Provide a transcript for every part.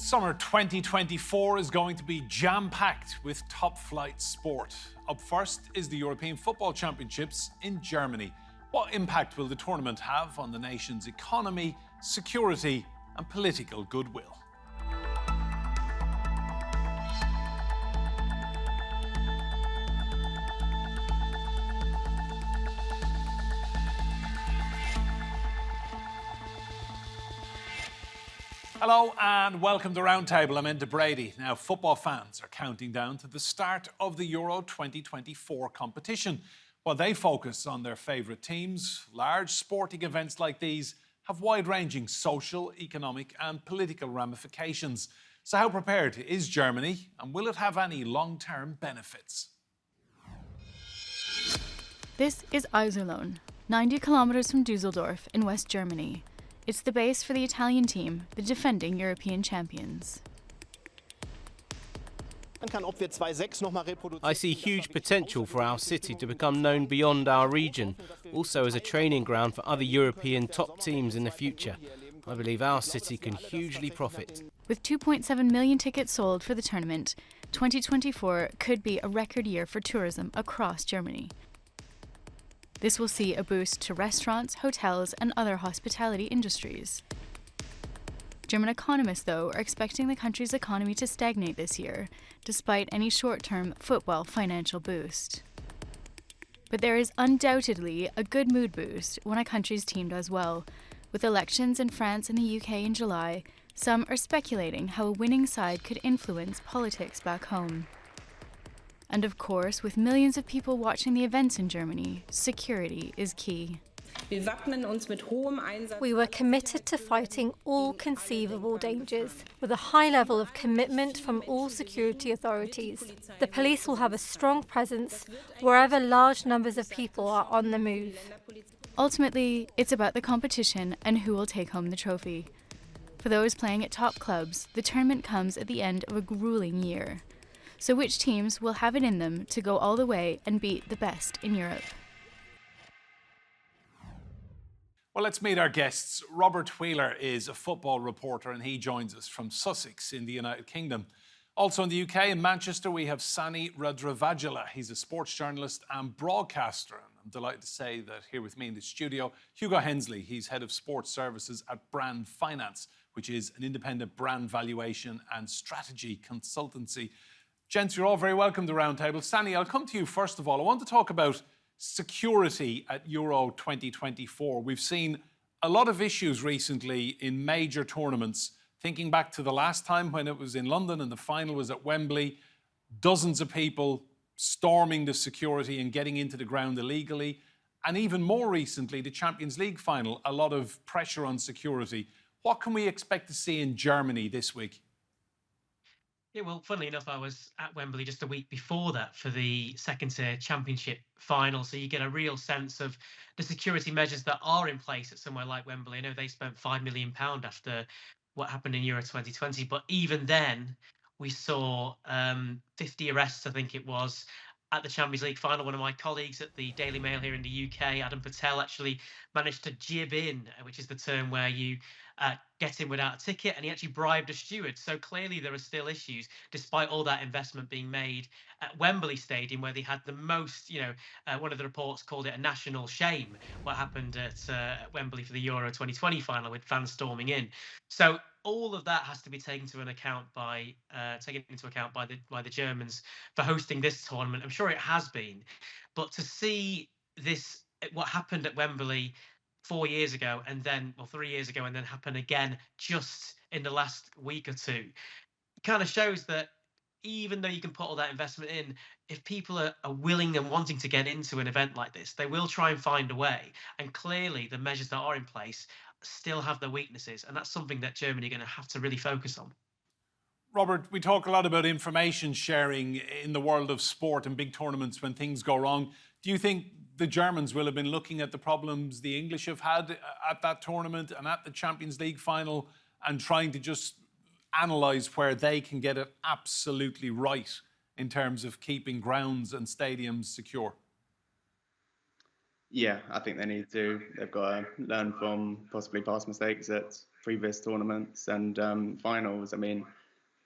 Summer 2024 is going to be jam-packed with top-flight sport. Up first is the European Football Championships in Germany. What impact will the tournament have on the nation's economy, security and political goodwill? Hello and welcome to Roundtable. I'm Enda Brady. Now, football fans are counting down to the start of the Euro 2024 competition. While they focus on their favourite teams, large sporting events like these have wide-ranging social, economic and political ramifications. So how prepared is Germany, and will it have any long-term benefits? This is Iserlohn, 90 kilometres from Düsseldorf in West Germany. It's the base for the Italian team, the defending European champions. I see huge potential for our city to become known beyond our region, also as a training ground for other European top teams in the future. I believe our city can hugely profit. With 2.7 million tickets sold for the tournament, 2024 could be a record year for tourism across Germany. This will see a boost to restaurants, hotels and other hospitality industries. German economists, though, are expecting the country's economy to stagnate this year, despite any short-term football financial boost. But there is undoubtedly a good mood boost when a country's team does well. With elections in France and the UK in July, some are speculating how a winning side could influence politics back home. And of course, with millions of people watching the events in Germany, security is key. We were committed to fighting all conceivable dangers, with a high level of commitment from all security authorities. The police will have a strong presence wherever large numbers of people are on the move. Ultimately, it's about the competition and who will take home the trophy. For those playing at top clubs, the tournament comes at the end of a grueling year. So which teams will have it in them to go all the way and beat the best in Europe? Well, let's meet our guests. Robert Wheeler is a football reporter and he joins us from Sussex in the United Kingdom. Also in the UK, in Manchester, we have Sanny Rudravajhala. He's a sports journalist and broadcaster. And I'm delighted to say that here with me in the studio, Hugo Hensley. He's head of sports services at Brand Finance, which is an independent brand valuation and strategy consultancy. Gents, you're all very welcome to Roundtable. Sanny, I'll come to you first of all. I want to talk about security at Euro 2024. We've seen a lot of issues recently in major tournaments. Thinking back to the last time when it was in London and the final was at Wembley, dozens of people storming the security and getting into the ground illegally. And even more recently, the Champions League final, a lot of pressure on security. What can we expect to see in Germany this week? Yeah, well, funnily enough, I was at Wembley just a week before that for the second-tier championship final. So you get a real sense of the security measures that are in place at somewhere like Wembley. I know they spent £5 million after what happened in Euro 2020. But even then, we saw 50 arrests, I think it was, at the Champions League final. One of my colleagues at the Daily Mail here in the UK, Adam Patel, actually managed to jib in, which is the term where you get in without a ticket, and he actually bribed a steward. So clearly there are still issues, despite all that investment being made at Wembley Stadium, where they had the most, one of the reports called it a national shame, what happened at Wembley for the Euro 2020 final with fans storming in. So all of that has to be taken into account by the Germans for hosting this tournament. I'm sure it has been, but to see this, what happened at Wembley 4 years ago and then, or 3 years ago, and then happen again just in the last week or two, kind of shows that even though you can put all that investment in, if people are willing and wanting to get into an event like this, they will try and find a way. And clearly the measures that are in place still have their weaknesses, and that's something that Germany are going to have to really focus on. Robert, we talk a lot about information sharing in the world of sport and big tournaments when things go wrong. Do you think the Germans will have been looking at the problems the English have had at that tournament and at the Champions League final and trying to just analyse where they can get it absolutely right in terms of keeping grounds and stadiums secure? Yeah, I think they need to. They've got to learn from possibly past mistakes at previous tournaments and finals. I mean,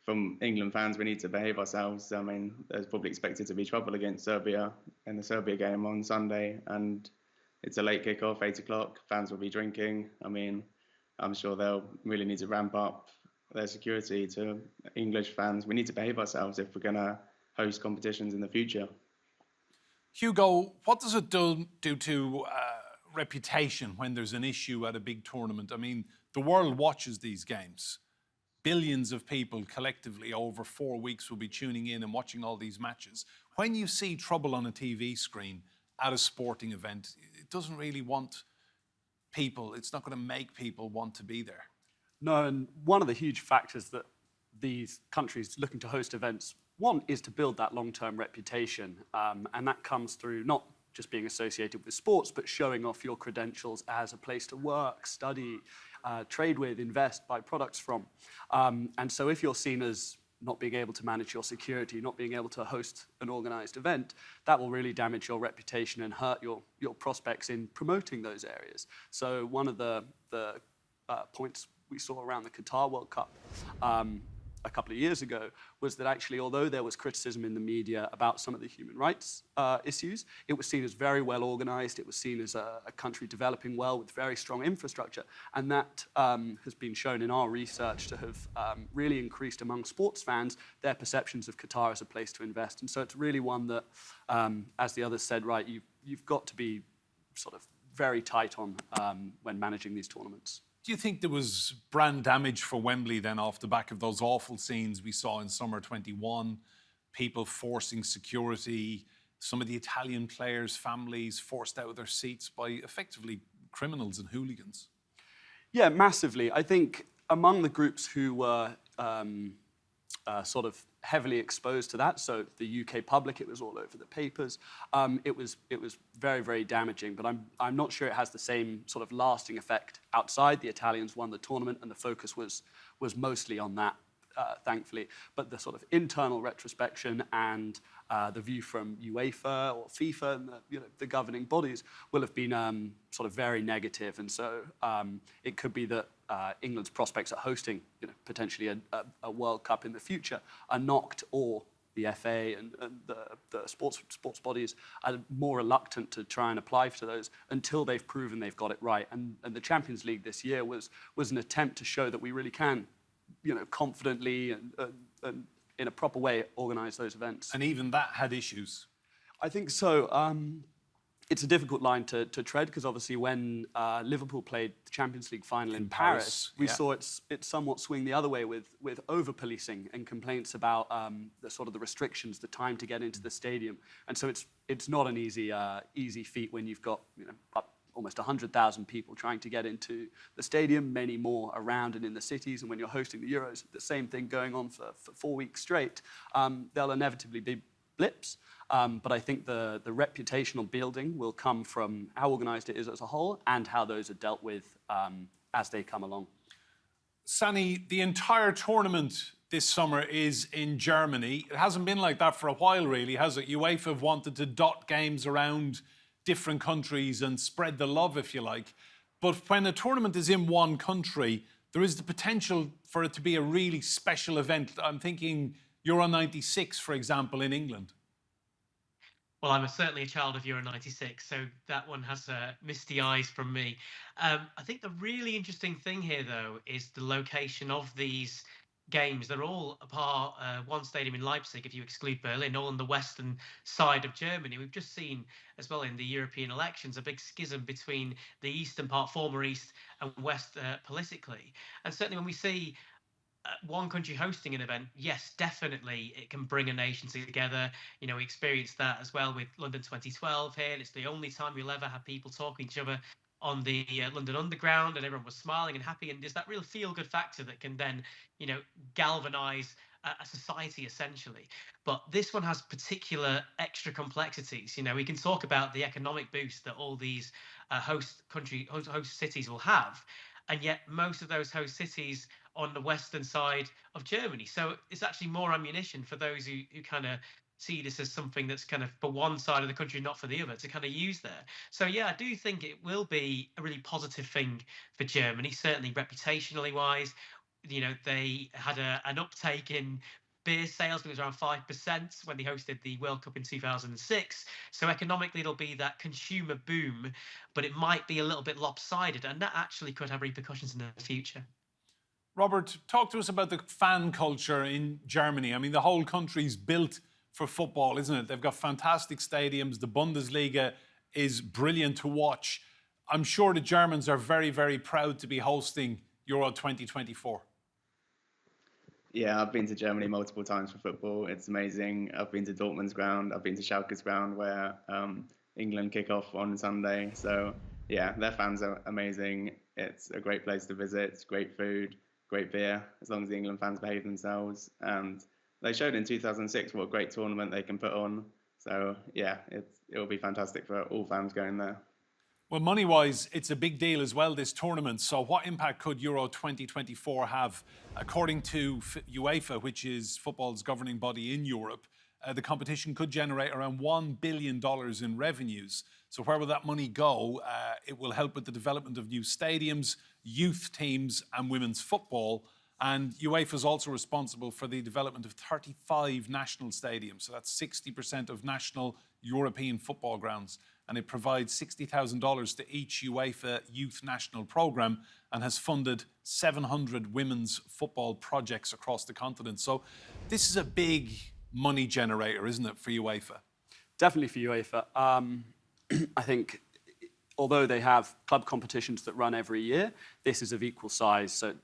from England fans, we need to behave ourselves. I mean, there's probably expected to be trouble against Serbia in the Serbia game on Sunday, and it's a late kickoff, 8 o'clock. Fans will be drinking. I mean, I'm sure they'll really need to ramp up their security to English fans. We need to behave ourselves if we're going to host competitions in the future. Hugo, what does it do to reputation when there's an issue at a big tournament? I mean, the world watches these games. Billions of people collectively over 4 weeks will be tuning in and watching all these matches. When you see trouble on a TV screen at a sporting event, it doesn't really want people, it's not going to make people want to be there. No, and one of the huge factors that these countries looking to host events want is to build that long-term reputation. And that comes through not just being associated with sports, but showing off your credentials as a place to work, study, trade with, invest, buy products from. And so if you're seen as not being able to manage your security, not being able to host an organized event, that will really damage your reputation and hurt your prospects in promoting those areas. So one of the points we saw around the Qatar World Cup a couple of years ago was that actually, although there was criticism in the media about some of the human rights issues, it was seen as very well organized. It was seen as a country developing well with very strong infrastructure. And that has been shown in our research to have really increased among sports fans their perceptions of Qatar as a place to invest. And so it's really one that, as the others said, right, you've got to be sort of very tight on when managing these tournaments. Do you think there was brand damage for Wembley then off the back of those awful scenes we saw in summer 21? People forcing security, some of the Italian players' families forced out of their seats by effectively criminals and hooligans? Yeah, massively. I think among the groups who were sort of heavily exposed to that, so the UK public, it was all over the papers. It was very, very damaging, but I'm not sure it has the same sort of lasting effect outside. The Italians won the tournament, and the focus was mostly on that, thankfully. But the sort of internal retrospection and the view from UEFA or FIFA and the governing bodies will have been sort of very negative, and so it could be that England's prospects at hosting potentially a World Cup in the future are knocked, or the FA and the sports bodies are more reluctant to try and apply for those until they've proven they've got it right. And the Champions League this year was an attempt to show that we really can, confidently and in a proper way organise those events. And even that had issues. I think so. It's a difficult line to tread because obviously when Liverpool played the Champions League final in Paris, we saw it somewhat swing the other way with over-policing and complaints about the restrictions, the time to get into the stadium. And so it's not an easy feat when you've got up almost 100,000 people trying to get into the stadium, many more around and in the cities. And when you're hosting the Euros, the same thing going on for 4 weeks straight. There'll inevitably be blips. But I think the reputational building will come from how organised it is as a whole and how those are dealt with as they come along. Sanny, the entire tournament this summer is in Germany. It hasn't been like that for a while, really, has it? UEFA have wanted to dot games around different countries and spread the love, if you like. But when a tournament is in one country, there is the potential for it to be a really special event. I'm thinking Euro 96, for example, in England. Well, I'm certainly a child of Euro 96, so that one has misty eyes from me. I think the really interesting thing here, though, is the location of these games. They're all apart one stadium in Leipzig, if you exclude Berlin, all on the western side of Germany. We've just seen, as well in the European elections, a big schism between the eastern part, former East, and West politically. And certainly when we see one country hosting an event, yes, definitely it can bring a nation together. We experienced that as well with London 2012 here. And it's the only time you'll ever have people talking to each other on the London Underground, and everyone was smiling and happy. And there's that real feel-good factor that can then, galvanise a society essentially. But this one has particular extra complexities. We can talk about the economic boost that all these host cities will have, and yet most of those host cities on the western side of Germany. So it's actually more ammunition for those who kind of see this as something that's kind of for one side of the country, not for the other, to kind of use there. So yeah, I do think it will be a really positive thing for Germany, certainly reputationally wise. They had an uptake in beer sales, but it was around 5% when they hosted the World Cup in 2006. So economically, it'll be that consumer boom, but it might be a little bit lopsided, and that actually could have repercussions in the future. Robert, talk to us about the fan culture in Germany. I mean, the whole country's built for football, isn't it? They've got fantastic stadiums. The Bundesliga is brilliant to watch. I'm sure the Germans are very, very proud to be hosting Euro 2024. Yeah, I've been to Germany multiple times for football. It's amazing. I've been to Dortmund's ground. I've been to Schalke's ground where England kick off on Sunday. So yeah, their fans are amazing. It's a great place to visit. It's great food, great beer, as long as the England fans behave themselves. And they showed in 2006 what a great tournament they can put on. So yeah, it will be fantastic for all fans going there. Well, money-wise, it's a big deal as well, this tournament. So what impact could Euro 2024 have? According to UEFA, which is football's governing body in Europe, the competition could generate around $1 billion in revenues. So where will that money go? It will help with the development of new stadiums, youth teams and women's football. And UEFA is also responsible for the development of 35 national stadiums. So that's 60% of national European football grounds. And it provides $60,000 to each UEFA youth national programme and has funded 700 women's football projects across the continent. So this is a big money generator, isn't it, for UEFA? Definitely for UEFA. I think although they have club competitions that run every year, this is of equal size. So,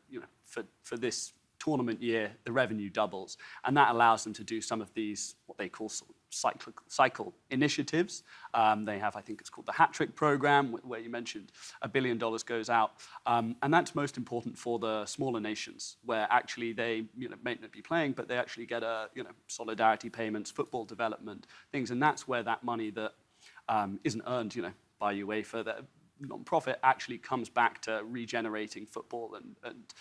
for this tournament year, the revenue doubles. And that allows them to do some of these, what they call cycle initiatives. They have, I think it's called the Hat Trick Program, where you mentioned $1 billion goes out. And that's most important for the smaller nations, where actually they may not be playing, but they actually get solidarity payments, football development, things. And that's where that money that isn't earned by UEFA, that non-profit, actually comes back to regenerating football and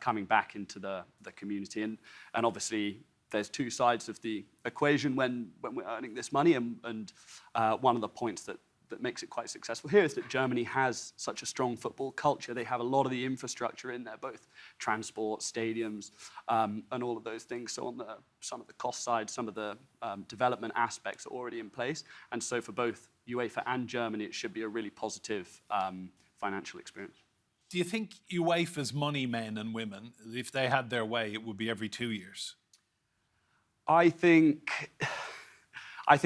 coming back into the community. And obviously, there's two sides of the equation when we're earning this money, and one of the points that makes it quite successful here is that Germany has such a strong football culture. They have a lot of the infrastructure in there, both transport, stadiums, and all of those things. So on some of the cost side, some of the development aspects are already in place. And so for both UEFA and Germany, it should be a really positive financial experience. Do you think UEFA's money men and women, if they had their way, it would be every 2 years? I think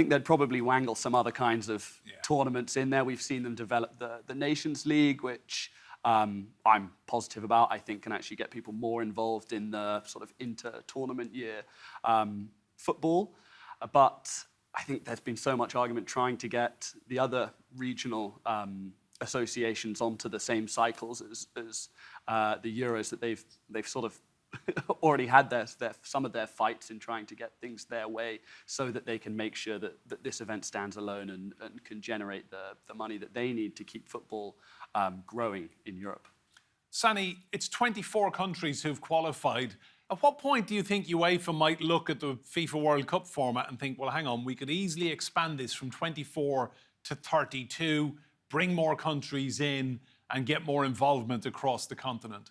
they'd probably wangle some other kinds of tournaments in there. We've seen them develop the Nations League, which I'm positive about. I think can actually get people more involved in the sort of inter-tournament year football. But I think there's been so much argument trying to get the other regional associations onto the same cycles as the Euros, that they've sort of already had some of their fights in trying to get things their way, so that they can make sure that this event stands alone and can generate the money that they need to keep football growing in Europe. Sanny, it's 24 countries who've qualified. At what point do you think UEFA might look at the FIFA World Cup format and think, well, hang on, we could easily expand this from 24 to 32, bring more countries in and get more involvement across the continent?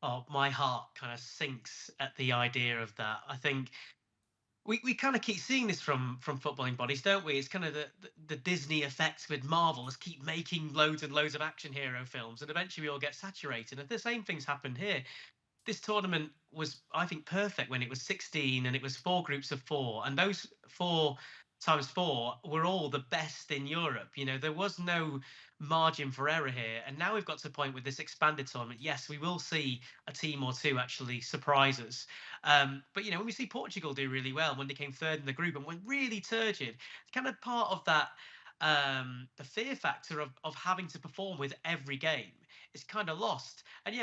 Oh, my heart kind of sinks at the idea of that. I think we kind of keep seeing this from footballing bodies, don't we? It's kind of the Disney effect with Marvel. Let's keep making loads and loads of action hero films, and eventually we all get saturated. And the same thing's happened here. This tournament was, I think, perfect when it was 16 and it was 4 groups of 4. And those 4 times 4 were all the best in Europe. There was no margin for error here. And now we've got to a point with this expanded tournament. Yes, we will see a team or two actually surprise us. But, when we see Portugal do really well, when they came 3rd in the group and went really turgid, it's kind of part of that, the fear factor of having to perform with every game is kind of lost. And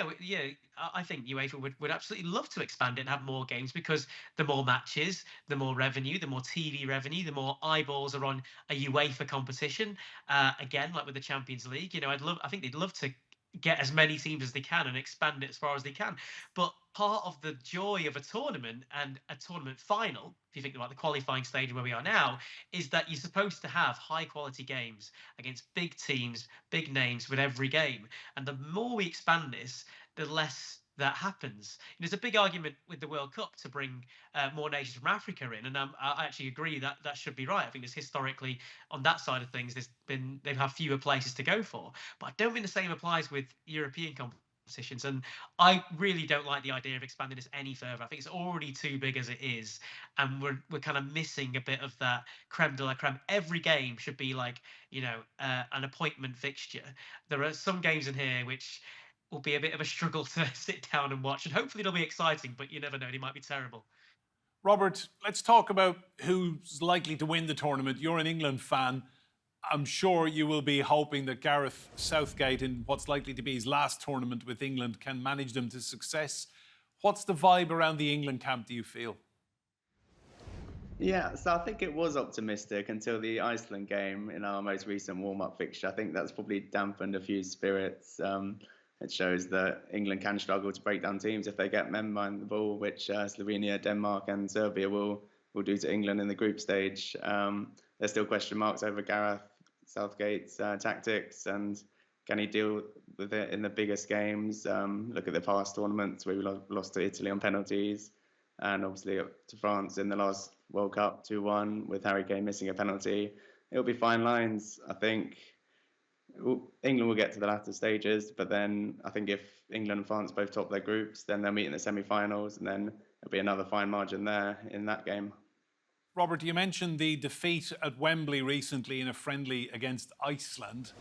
I think UEFA would absolutely love to expand it and have more games, because the more matches, the more revenue, the more TV revenue, the more eyeballs are on a UEFA competition. Again, like with the Champions League, I think they'd love to get as many teams as they can and expand it as far as they can. But part of the joy of a tournament and a tournament final, if you think about the qualifying stage where we are now, is that you're supposed to have high quality games against big teams, big names with every game. And the more we expand this, the less that happens. There's a big argument with the World Cup to bring more nations from Africa in, and I actually agree that that should be right. I think there's historically on that side of things, they've had fewer places to go for, but I don't think the same applies with European competitions. And I really don't like the idea of expanding this any further. I think it's already too big as it is, and we're kind of missing a bit of that creme de la creme. Every game should be like an appointment fixture. There are some games in here which will be a bit of a struggle to sit down and watch, and hopefully they'll be exciting, but you never know, they might be terrible. Robert, let's talk about who's likely to win the tournament. You're an England fan. I'm sure you will be hoping that Gareth Southgate, in what's likely to be his last tournament with England, can manage them to success. What's the vibe around the England camp, do you feel? Yeah, so I think it was optimistic until the Iceland game in our most recent warm-up fixture. I think that's probably dampened a few spirits. It shows that England can struggle to break down teams if they get men behind the ball, which Slovenia, Denmark and Serbia will do to England in the group stage. There's still question marks over Gareth Southgate's tactics and can he deal with it in the biggest games? Look at the past tournaments where we lost to Italy on penalties and obviously to France in the last World Cup 2-1 with Harry Kane missing a penalty. It'll be fine lines. I think England will get to the latter stages, but then I think if England and France both top their groups, then they'll meet in the semi-finals, and then there'll be another fine margin there in that game. Robert, you mentioned the defeat at Wembley recently in a friendly against Iceland.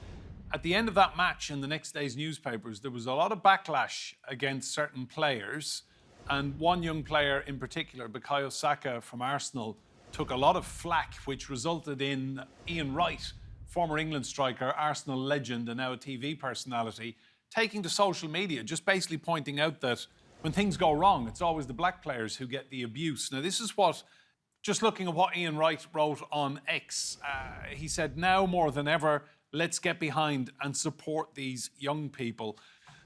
At the end of that match in the next day's newspapers, there was a lot of backlash against certain players, and one young player in particular, Bukayo Saka from Arsenal, took a lot of flack, which resulted in Ian Wright, former England striker, Arsenal legend and now a TV personality, taking to social media, just basically pointing out that when things go wrong, it's always the black players who get the abuse. Now, this is what, just looking at what Ian Wright wrote on X, he said, now more than ever, let's get behind and support these young people.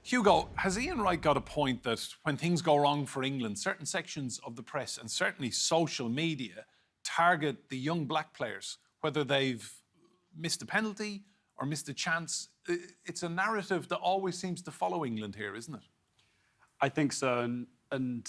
Hugo, has Ian Wright got a point that when things go wrong for England, certain sections of the press and certainly social media target the young black players, whether they've missed a penalty or missed a chance? It's a narrative that always seems to follow England here, isn't it? I think so, and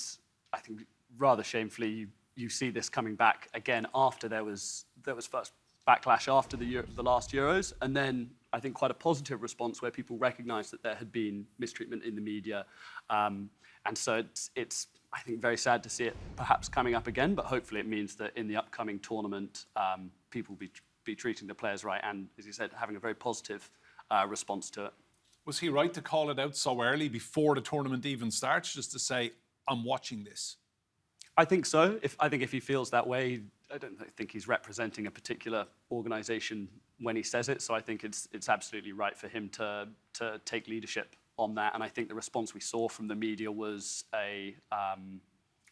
I think rather shamefully you see this coming back again after there was first backlash after the last Euros, and then I think quite a positive response where people recognised that there had been mistreatment in the media, and so it's I think very sad to see it perhaps coming up again, but hopefully it means that in the upcoming tournament people will be treating the players right and, as you said, having a very positive response to it. Was he right to call it out so early before the tournament even starts, just to say, I'm watching this? I think so. I think if he feels that way, I don't think he's representing a particular organisation when he says it. So I think it's absolutely right for him to take leadership on that. And I think the response we saw from the media was a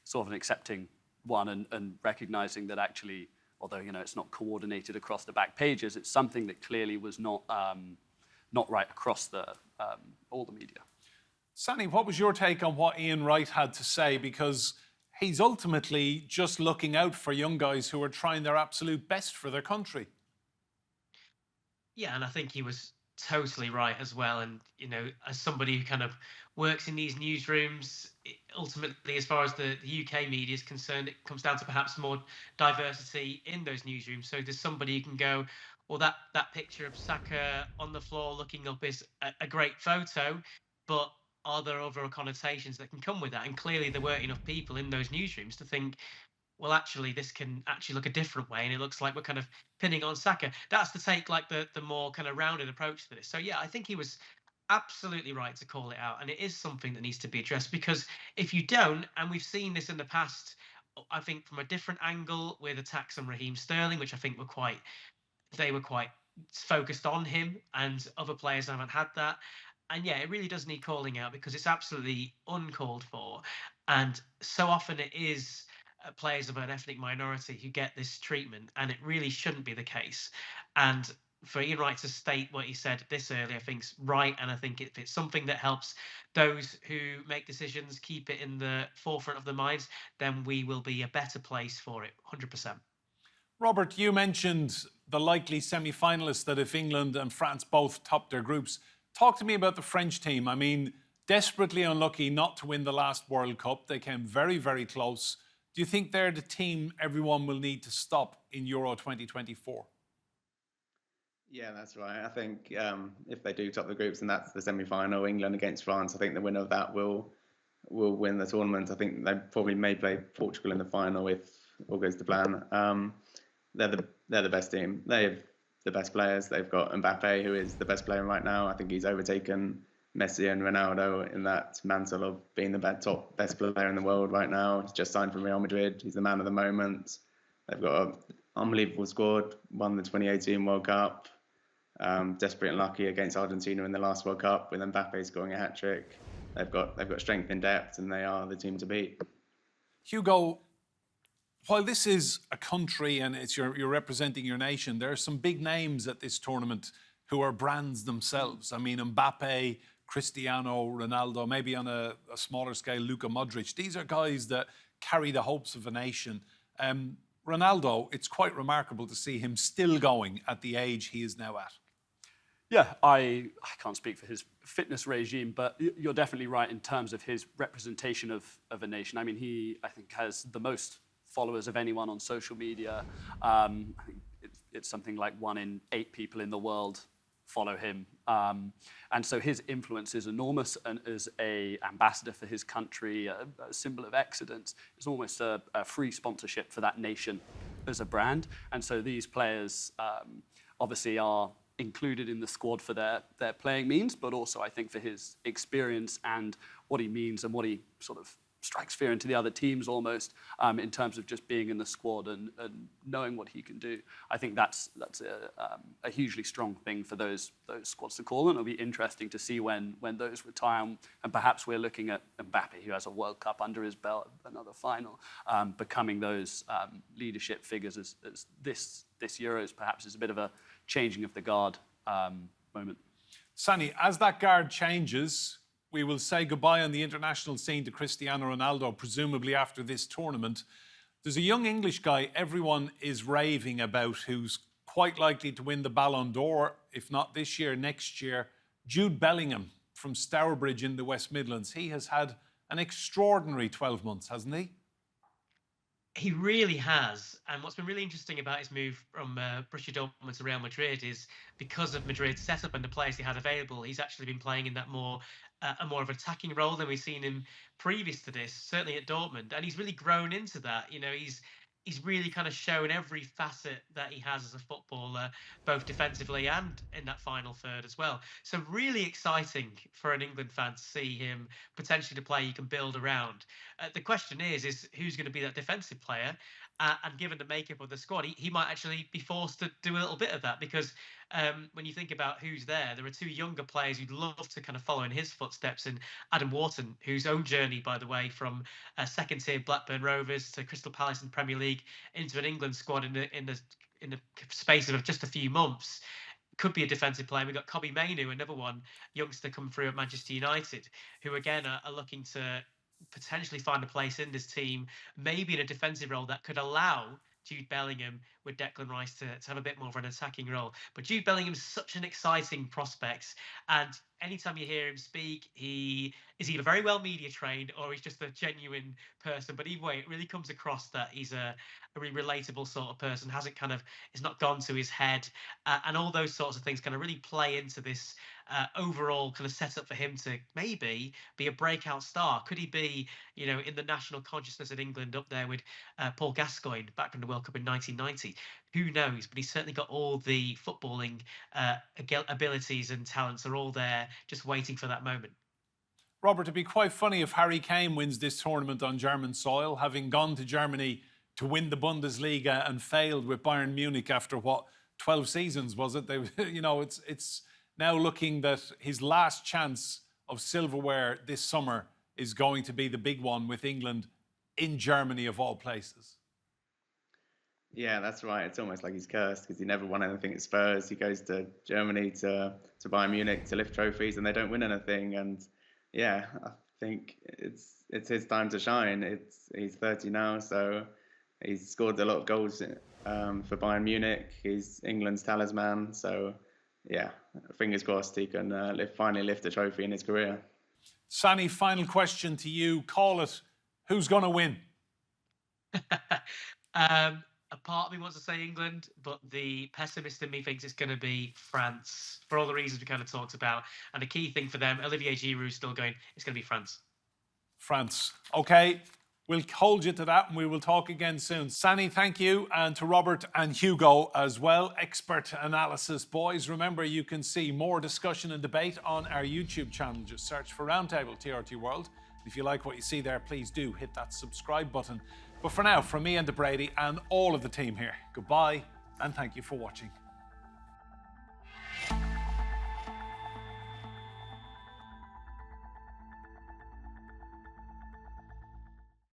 sort of an accepting one and recognising that actually, although it's not coordinated across the back pages, it's something that clearly was not right across all the media. Sanny, what was your take on what Ian Wright had to say? Because he's ultimately just looking out for young guys who are trying their absolute best for their country. Yeah, and I think he was totally right as well. And, as somebody who kind of works in these newsrooms, ultimately, as far as the UK media is concerned, it comes down to perhaps more diversity in those newsrooms. So there's somebody who can go, well, that picture of Saka on the floor looking up is a great photo, but are there other connotations that can come with that? And clearly there weren't enough people in those newsrooms to think, well, actually, this can actually look a different way, and it looks like we're kind of pinning on Saka. That's to take like the more kind of rounded approach to this. So yeah, I think he was absolutely right to call it out, and it is something that needs to be addressed, because if you don't, and we've seen this in the past, I think from a different angle with attacks on Raheem Sterling, which I think were quite focused on him, and other players haven't had that. And yeah, it really does need calling out, because it's absolutely uncalled for. And so often it is players of an ethnic minority who get this treatment, and it really shouldn't be the case. And for Ian Wright to state what he said this early, I think's right, and I think if it's something that helps those who make decisions keep it in the forefront of their minds, then we will be a better place for it, 100%. Robert, you mentioned the likely semi-finalists that if England and France both top their groups. Talk to me about the French team. I mean, desperately unlucky not to win the last World Cup. They came very, very close. Do you think they're the team everyone will need to stop in Euro 2024? Yeah, that's right. I think if they do top the groups and that's the semi-final, England against France, I think the winner of that will win the tournament. I think they probably may play Portugal in the final if all goes to plan. They're the best team. They have the best players. They've got Mbappe, who is the best player right now. I think he's overtaken Messi and Ronaldo in that mantle of being the best player in the world right now. He's just signed from Real Madrid. He's the man of the moment. They've got an unbelievable squad. Won the 2018 World Cup. Desperate and lucky against Argentina in the last World Cup with Mbappe scoring a hat-trick. They've got strength in depth, and they are the team to beat. Hugo, while this is a country and you're representing your nation, there are some big names at this tournament who are brands themselves. I mean, Mbappe, Cristiano Ronaldo, maybe on a smaller scale, Luka Modric. These are guys that carry the hopes of a nation. Ronaldo, it's quite remarkable to see him still going at the age he is now at. Yeah, I can't speak for his fitness regime, but you're definitely right in terms of his representation of a nation. I mean, I think, has the most followers of anyone on social media. I think it's something like 1 in 8 people in the world follow him. And so his influence is enormous, and as an ambassador for his country, a symbol of excellence, it's almost a free sponsorship for that nation as a brand. And so these players obviously are included in the squad for their playing means, but also I think for his experience and what he means and what he sort of strikes fear into the other teams almost in terms of just being in the squad and knowing what he can do. I think that's a hugely strong thing for those squads to call, and it'll be interesting to see when those retire, and perhaps we're looking at Mbappe, who has a World Cup under his belt, another final, becoming those leadership figures as this Euros perhaps is a bit of a changing of the guard moment. Sanny, as that guard changes, we will say goodbye on the international scene to Cristiano Ronaldo, presumably after this tournament. There's a young English guy everyone is raving about who's quite likely to win the Ballon d'Or, if not this year, next year. Jude Bellingham from Stourbridge in the West Midlands. He has had an extraordinary 12 months, hasn't he? He really has. And what's been really interesting about his move from Borussia Dortmund to Real Madrid is because of Madrid's setup and the players he had available, he's actually been playing in that more of an attacking role than we've seen him previous to this, certainly at Dortmund. And he's really grown into that. You know, he's really kind of shown every facet that he has as a footballer, both defensively and in that final third as well. So really exciting for an England fan to see him potentially to play you can build around. The question is who's going to be that defensive player? And given the makeup of the squad, he might actually be forced to do a little bit of that because when you think about who's there are 2 younger players who'd love to kind of follow in his footsteps, and Adam Wharton, whose own journey, by the way, from second-tier Blackburn Rovers to Crystal Palace in the Premier League into an England squad in the space of just a few months, could be a defensive player. We've got Kobbie Mainoo, another one, youngster come through at Manchester United, who again are looking to potentially find a place in this team, maybe in a defensive role that could allow Jude Bellingham with Declan Rice to have a bit more of an attacking role. But Jude Bellingham's such an exciting prospect, and anytime you hear him speak, he is either very well media trained or he's just a genuine person. But either way, it really comes across that he's a really relatable sort of person, it's not gone to his head, and all those sorts of things kind of really play into this overall kind of setup for him to maybe be a breakout star. Could he be, in the national consciousness of England up there with Paul Gascoigne back from the World Cup in 1990? Who knows? But he's certainly got all the footballing abilities and talents are all there, just waiting for that moment. Robert, it'd be quite funny if Harry Kane wins this tournament on German soil, having gone to Germany to win the Bundesliga and failed with Bayern Munich after 12 seasons, was it? It's now looking that his last chance of silverware this summer is going to be the big one with England in Germany of all places. Yeah, that's right. It's almost like he's cursed because he never won anything at Spurs. He goes to Germany to Bayern Munich to lift trophies, and they don't win anything. And yeah, I think it's his time to shine. He's 30 now, so he's scored a lot of goals for Bayern Munich. He's England's talisman. So yeah, fingers crossed he can finally lift a trophy in his career. Sanny, final question to you. Call it. Who's going to win? A part of me wants to say England, but the pessimist in me thinks it's going to be France for all the reasons we kind of talked about. And the key thing for them, Olivier Giroud's still going, it's going to be France. France. Okay, we'll hold you to that and we will talk again soon. Sanny, thank you. And to Robert and Hugo as well. Expert analysis, boys. Remember, you can see more discussion and debate on our YouTube channel. Just search for Roundtable TRT World. If you like what you see there, please do hit that subscribe button. But for now, from me and Brady and all of the team here, goodbye and thank you for watching.